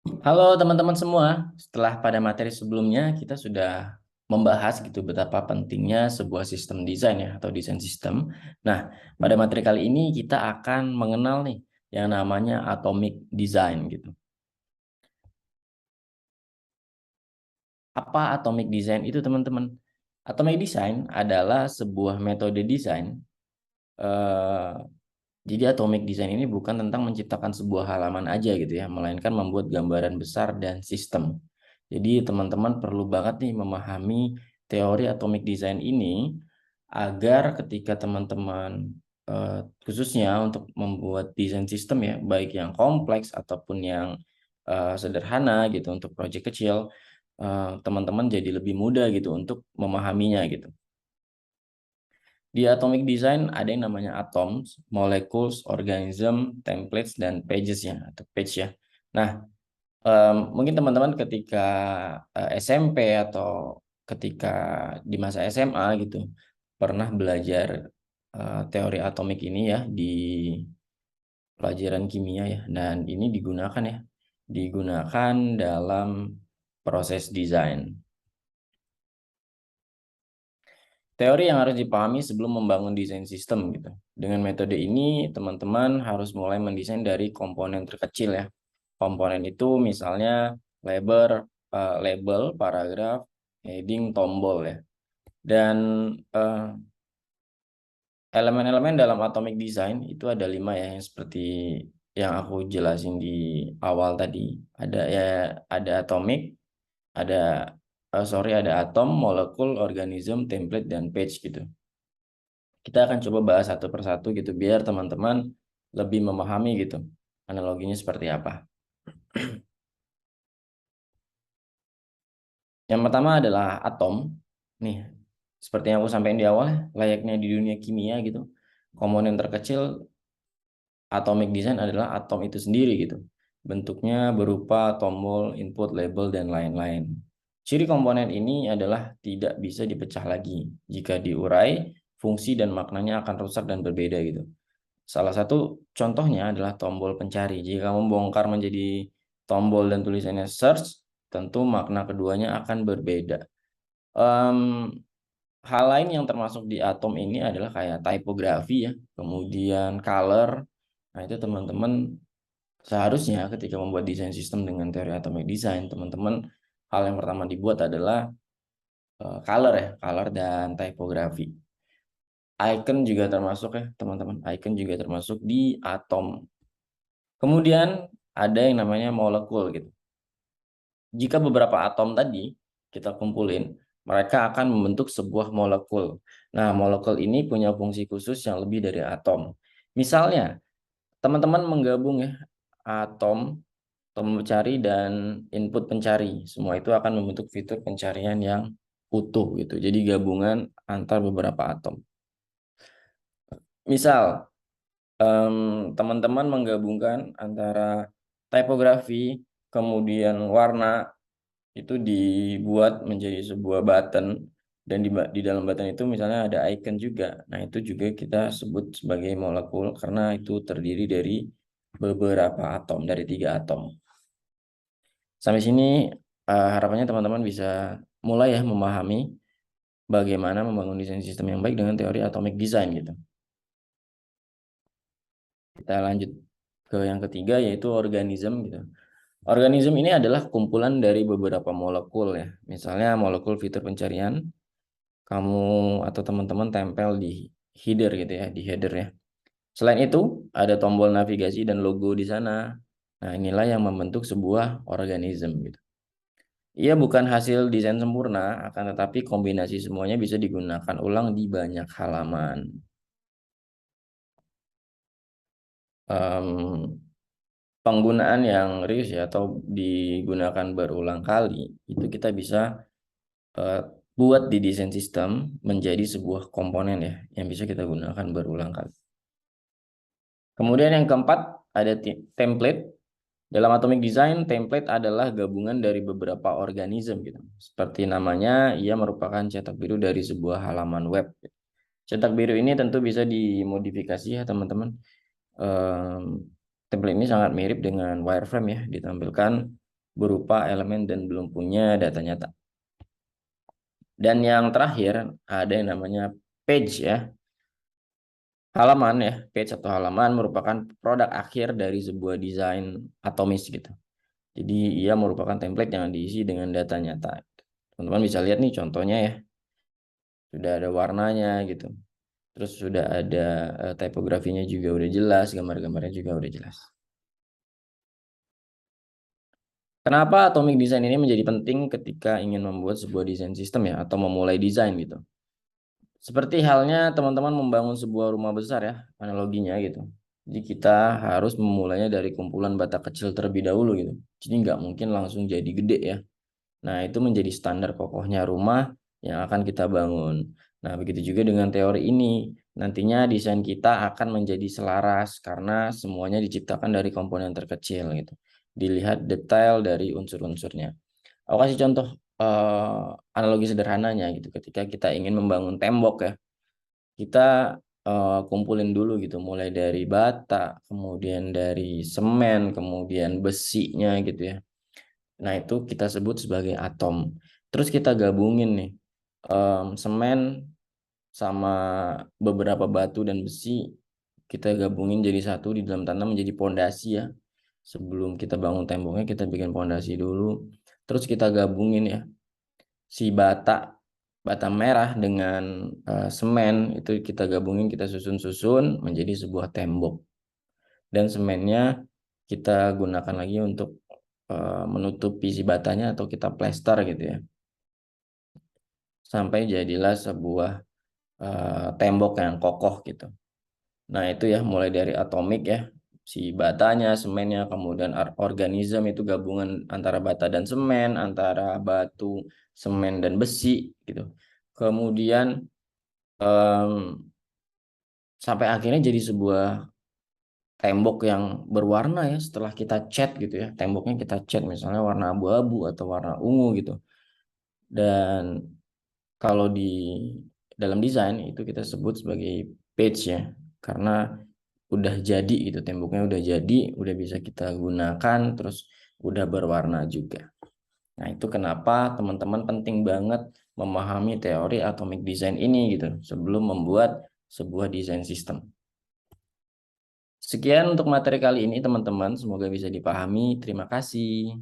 Halo teman-teman semua, setelah pada materi sebelumnya kita sudah membahas gitu betapa pentingnya sebuah sistem desain ya atau desain sistem. Nah, pada materi kali ini kita akan mengenal nih yang namanya atomic design gitu. Apa atomic design itu teman-teman? Atomic design adalah sebuah metode desain. eh, Jadi atomic design ini bukan tentang menciptakan sebuah halaman aja gitu ya, melainkan membuat gambaran besar dan sistem. Jadi teman-teman perlu banget nih memahami teori atomic design ini agar ketika teman-teman khususnya untuk membuat desain sistem ya, baik yang kompleks ataupun yang sederhana gitu untuk proyek kecil, teman-teman jadi lebih mudah gitu untuk memahaminya gitu. Di atomic design ada yang namanya atoms, molecules, organism, templates, dan pages ya, atau page ya. Nah, mungkin teman-teman ketika SMP atau ketika di masa SMA gitu, pernah belajar teori atomik ini ya di pelajaran kimia ya, dan ini digunakan dalam proses desain. Teori yang harus dipahami sebelum membangun desain sistem gitu. Dengan metode ini, teman-teman harus mulai mendesain dari komponen terkecil ya. Komponen itu misalnya label, paragraf, heading, tombol ya. Dan eh, elemen-elemen dalam atomic design itu ada 5 ya, yang seperti yang aku jelasin di awal tadi. Ada ya, ada atomic, ada ada atom, molekul, organism, template, dan page gitu. Kita akan coba bahas satu persatu gitu biar teman-teman lebih memahami gitu analoginya seperti apa. Yang pertama adalah atom. Nih, seperti yang aku sampaikan di awal, layaknya di dunia kimia gitu. Komponen terkecil atomic design adalah atom itu sendiri gitu. Bentuknya berupa tombol, input, label, dan lain-lain. Ciri komponen ini adalah tidak bisa dipecah lagi. Jika diurai, fungsi dan maknanya akan rusak dan berbeda gitu. Salah satu contohnya adalah tombol pencari. Jika kamu bongkar menjadi tombol dan tulisannya search, tentu makna keduanya akan berbeda. Em, Hal lain yang termasuk di atom ini adalah kayak typography ya, kemudian color. Nah, itu teman-teman seharusnya ketika membuat desain sistem dengan teori atomic design, teman-teman hal yang pertama dibuat adalah color ya, color dan typography. Icon juga termasuk ya, teman-teman. Icon juga termasuk di atom. Kemudian ada yang namanya molekul gitu. Jika beberapa atom tadi kita kumpulin, mereka akan membentuk sebuah molekul. Nah, molekul ini punya fungsi khusus yang lebih dari atom. Misalnya, teman-teman menggabung ya atom, tombol pencari dan input pencari. Semua itu akan membentuk fitur pencarian yang utuh gitu. Jadi gabungan antar beberapa atom. Misal, teman-teman menggabungkan antara tipografi, kemudian warna, itu dibuat menjadi sebuah button, dan di dalam button itu misalnya ada icon juga. Nah, itu juga kita sebut sebagai molekul karena itu terdiri dari beberapa atom, dari 3 atom. Sampai sini harapannya teman-teman bisa mulai ya memahami bagaimana membangun desain sistem yang baik dengan teori atomic design gitu. Kita lanjut ke yang ketiga yaitu organisme gitu. Organisme ini adalah kumpulan dari beberapa molekul ya. Misalnya molekul fitur pencarian, kamu atau teman-teman tempel di header gitu ya, di header ya. Selain itu, ada tombol navigasi dan logo di sana. Nah, inilah yang membentuk sebuah organisme gitu. Ia bukan hasil desain sempurna, akan tetapi kombinasi semuanya bisa digunakan ulang di banyak halaman. Em, Penggunaan yang reuse ya atau digunakan berulang kali itu kita bisa eh, buat di desain sistem menjadi sebuah komponen ya yang bisa kita gunakan berulang kali. Kemudian yang keempat ada template. Dalam atomic design, template adalah gabungan dari beberapa organisme gitu. Seperti namanya, ia merupakan cetak biru dari sebuah halaman web. Cetak biru ini tentu bisa dimodifikasi ya teman-teman. Template ini sangat mirip dengan wireframe ya, ditampilkan berupa elemen dan belum punya data nyata. Dan yang terakhir ada yang namanya page ya. Halaman ya, page atau halaman merupakan produk akhir dari sebuah desain atomis gitu. Jadi ia merupakan template yang diisi dengan data nyata. Teman-teman bisa lihat nih contohnya ya. Sudah ada warnanya gitu. Terus sudah ada tipografinya juga udah jelas, gambar-gambarnya juga udah jelas. Kenapa atomic design ini menjadi penting ketika ingin membuat sebuah desain sistem ya, atau memulai desain gitu. Seperti halnya teman-teman membangun sebuah rumah besar ya, analoginya gitu. Jadi kita harus memulainya dari kumpulan bata kecil terlebih dahulu gitu. Jadi nggak mungkin langsung jadi gede ya. Nah, itu menjadi standar kokohnya rumah yang akan kita bangun. Nah, begitu juga dengan teori ini. Nantinya desain kita akan menjadi selaras karena semuanya diciptakan dari komponen terkecil gitu. Dilihat detail dari unsur-unsurnya. Aku kasih contoh analogi sederhananya gitu. Ketika kita ingin membangun tembok ya, kita kumpulin dulu gitu, mulai dari bata, kemudian dari semen, kemudian besinya gitu ya. Nah, itu kita sebut sebagai atom. Terus kita gabungin nih semen sama beberapa batu dan besi, kita gabungin jadi satu di dalam tanah menjadi pondasi ya. Sebelum kita bangun temboknya, kita bikin pondasi dulu. Terus kita gabungin ya si bata merah dengan semen, itu kita gabungin, kita susun-susun menjadi sebuah tembok. Dan semennya kita gunakan lagi untuk menutupi si batanya atau kita plester gitu ya, sampai jadilah sebuah tembok yang kokoh gitu. Nah, itu ya mulai dari atomik ya, si batanya, semennya, kemudian organisme itu gabungan antara bata dan semen, antara batu, semen dan besi gitu. Kemudian sampai akhirnya jadi sebuah tembok yang berwarna ya, setelah kita cat gitu ya. Temboknya kita cat misalnya warna abu-abu atau warna ungu gitu. Dan kalau di dalam desain itu kita sebut sebagai page ya, karena udah jadi gitu, temboknya udah jadi, udah bisa kita gunakan, terus udah berwarna juga. Nah, itu kenapa teman-teman penting banget memahami teori atomic design ini gitu sebelum membuat sebuah desain sistem. Sekian untuk materi kali ini teman-teman, semoga bisa dipahami. Terima kasih.